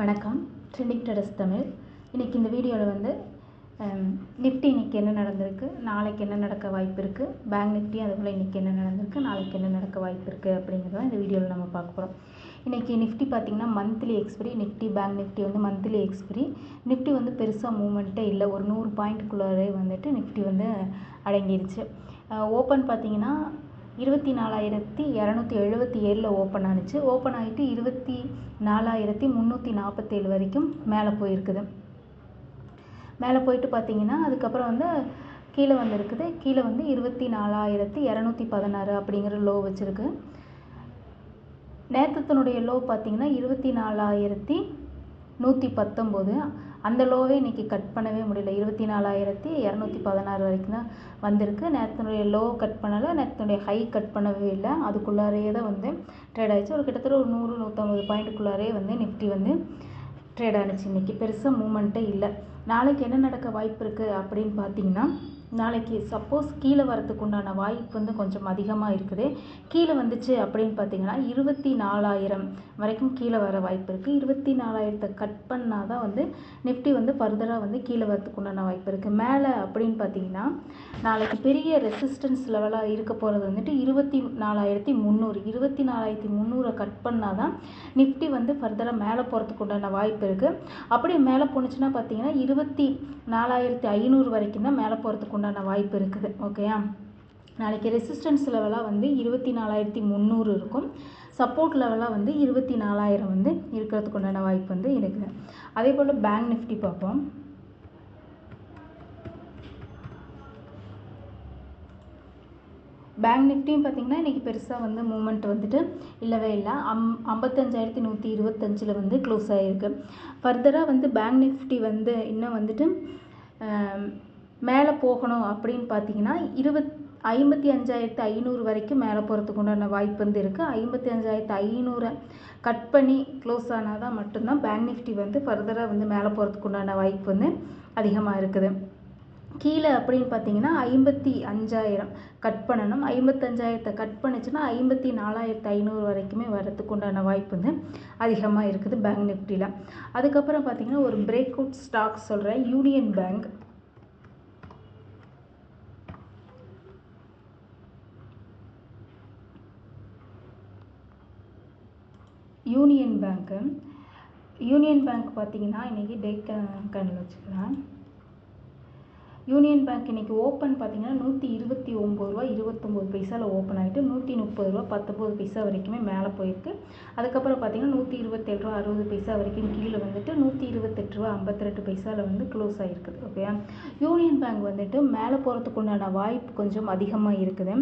வணக்கம். Trending traders Tamil. இன்றைக்கி இந்த வீடியோவில் வந்து நிஃப்டி இன்றைக்கி என்ன நடந்திருக்கு, நாளைக்கு என்ன நடக்க வாய்ப்பு இருக்குது, பேங்க் நிஃப்டி அதுபோல் இன்றைக்கி என்ன நடந்திருக்கு, நாளைக்கு என்ன நடக்க வாய்ப்பு இருக்குது அப்படிங்கிறத இந்த வீடியோவில் நம்ம பார்க்க போகிறோம். இன்றைக்கி நிஃப்டி பார்த்திங்கன்னா monthly expiry, Nifty bank Nifty வந்து மந்த்லி எக்ஸ்பிரி. நிஃப்டி வந்து பெருசாக மூவ்மெண்ட்டே இல்லை, ஒரு 100 பாயிண்ட்டுக்குள்ளாரே வந்துட்டு நிஃப்டி வந்து அடங்கிடுச்சு. ஓப்பன் பார்த்திங்கன்னா 24,277 ஓப்பன் ஆனிச்சு. ஓப்பன் ஆகிட்டு 24,347 வரைக்கும் மேலே போயிருக்குது. மேலே போயிட்டு பார்த்தீங்கன்னா அதுக்கப்புறம் வந்து கீழே வந்துருக்குது. கீழே வந்து 24,216 அப்படிங்கிற லோ வச்சுருக்கு. நேற்றத்தினுடைய லோ பார்த்தீங்கன்னா 24,119. அந்த லோவே இன்றைக்கி கட் பண்ணவே முடியல. 24,216 வரைக்கும் தான் வந்திருக்கு. நேற்றனுடைய லோ கட் பண்ணலை, நேற்றனுடைய ஹை கட் பண்ணவே இல்லை. அதுக்குள்ளாரையே தான் வந்து ட்ரேட் ஆகிடுச்சு. ஒரு கிட்டத்தட்ட ஒரு 100-150 பாயிண்ட்டுக்குள்ளாரே வந்து நிஃப்டி வந்து ட்ரேட் ஆனிச்சு. இன்றைக்கி பெருசாக மூமெண்ட்டே இல்லை. நாளைக்கு என்ன நடக்க வாய்ப்பு இருக்குது அப்படின்னு பார்த்தீங்கன்னா, நாளைக்கு சப்போஸ் கீழே வரத்துக்கு உண்டான வாய்ப்பு வந்து கொஞ்சம் அதிகமாக இருக்குது. கீழே வந்துச்சு அப்படின்னு பார்த்தீங்கன்னா 24,000 வரைக்கும் கீழே வர வாய்ப்பு இருக்குது. 24,000 கட் பண்ணால் தான் வந்து நிஃப்டி வந்து ஃபர்தராக வந்து கீழே வரத்துக்கு உண்டான வாய்ப்பு இருக்குது. மேலே அப்படின்னு பார்த்தீங்கன்னா நாளைக்கு பெரிய ரெசிஸ்டன்ஸ் லெவலாக இருக்க போகிறது வந்துட்டு 24,300. 24,300 கட் பண்ணால் தான் நிஃப்டி வந்து ஃபர்தராக மேலே போகிறதுக்கு உண்டான வாய்ப்பு இருக்குது. அப்படியே மேலே போணுச்சுன்னா பார்த்தீங்கன்னா 24,500 வரைக்கும் தான் மேலே போகிறதுக்கு உண்டான வாய்ப்பு இருக்குது. ஓகேயா? நாளைக்கு ரெசிஸ்டன்ஸ் லெவலாக வந்து 24,300 இருக்கும். சப்போர்ட் லெவலாக வந்து 24,000 வந்து இருக்கிறதுக்கு உண்டான வாய்ப்பு வந்து இருக்குது. அதே போல் பேங்க் நிஃப்டி பார்ப்போம். பேங்க் நிஃப்டியும் பார்த்திங்கன்னா இன்றைக்கி பெருசாக வந்து மூமெண்ட் வந்துட்டு இல்லவே இல்லை. 55,125 வந்து க்ளோஸ் ஆகிருக்கு. ஃபர்தராக வந்து பேங்க் நிஃப்டி வந்து இன்னும் வந்துட்டு மேலே போகணும் அப்படின்னு பார்த்தீங்கன்னா 55,500 வரைக்கும் மேலே போகிறதுக்கு உண்டான வாய்ப்பு வந்து இருக்குது. 55,500 கட் பண்ணி க்ளோஸ் ஆனால் தான் மட்டும்தான் பேங்க் நிஃப்டி வந்து ஃபர்தராக வந்து மேலே போகிறதுக்கு உண்டான வாய்ப்பு வந்து அதிகமாக இருக்குது. கீழே அப்படின்னு பார்த்தீங்கன்னா 55,000 கட் பண்ணணும். 55,000 கட் பண்ணிச்சுன்னா 54,500 வரைக்குமே வரத்துக்கு உண்டான வாய்ப்பு வந்து அதிகமாக இருக்குது பேங்க் நிஃப்டியில். அதுக்கப்புறம் பார்த்தீங்கன்னா ஒரு பிரேக் அவுட் ஸ்டாக் சொல்கிறேன், யூனியன் பேங்க். யூனியன் பேங்க் பார்த்தீங்கன்னா இன்றைக்கி டேட் கண்ணில் வச்சுக்கலாம். யூனியன் பேங்க் இன்றைக்கி ஓப்பன் பார்த்தீங்கன்னா 129 ரூபா 29 பைசாவில் ஓப்பன் ஆகிட்டு 130 ரூபா 19 பைசா வரைக்குமே மேலே போயிருக்கு. அதுக்கப்புறம் பார்த்தீங்கன்னா 127 ரூபா 60 பைசா வரைக்கும் கீழே வந்துட்டு 128 ரூபா 52 பைசாவில் வந்து க்ளோஸ் ஆகிருக்குது. ஓகேயா? யூனியன் பேங்க் வந்துட்டு மேலே போகிறதுக்கு உண்டான வாய்ப்பு கொஞ்சம் அதிகமாக இருக்குது.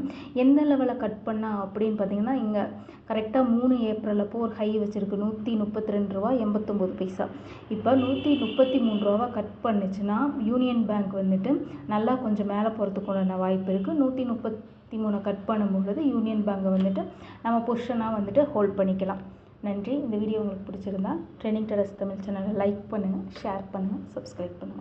எந்த லெவலில் கட் பண்ணால் அப்படின்னு பார்த்தீங்கன்னா இங்கே கரெக்டாக 3 ஏப்ரல் அப்போ ஒரு ஹை வச்சுருக்கு 132 ரூபா 89 பைசா. இப்போ 133 ரூபாவை கட் பண்ணுச்சுன்னா யூனியன் பேங்க் வந்துட்டு நல்லா கொஞ்சம் மேலே போகிறதுக்கு உண்டான வாய்ப்பு இருக்குது. 133 கட் பண்ணும்பொழுது யூனியன் பேங்கை வந்துட்டு நம்ம பொசிஷனாக வந்துட்டு ஹோல்ட் பண்ணிக்கலாம். நன்றி. இந்த வீடியோ உங்களுக்கு பிடிச்சிருந்தா ட்ரெண்டிங் ட்ரேடர்ஸ் தமிழ் சேனலை லைக் பண்ணுங்கள், ஷேர் பண்ணுங்கள், சப்ஸ்கிரைப் பண்ணுங்கள்.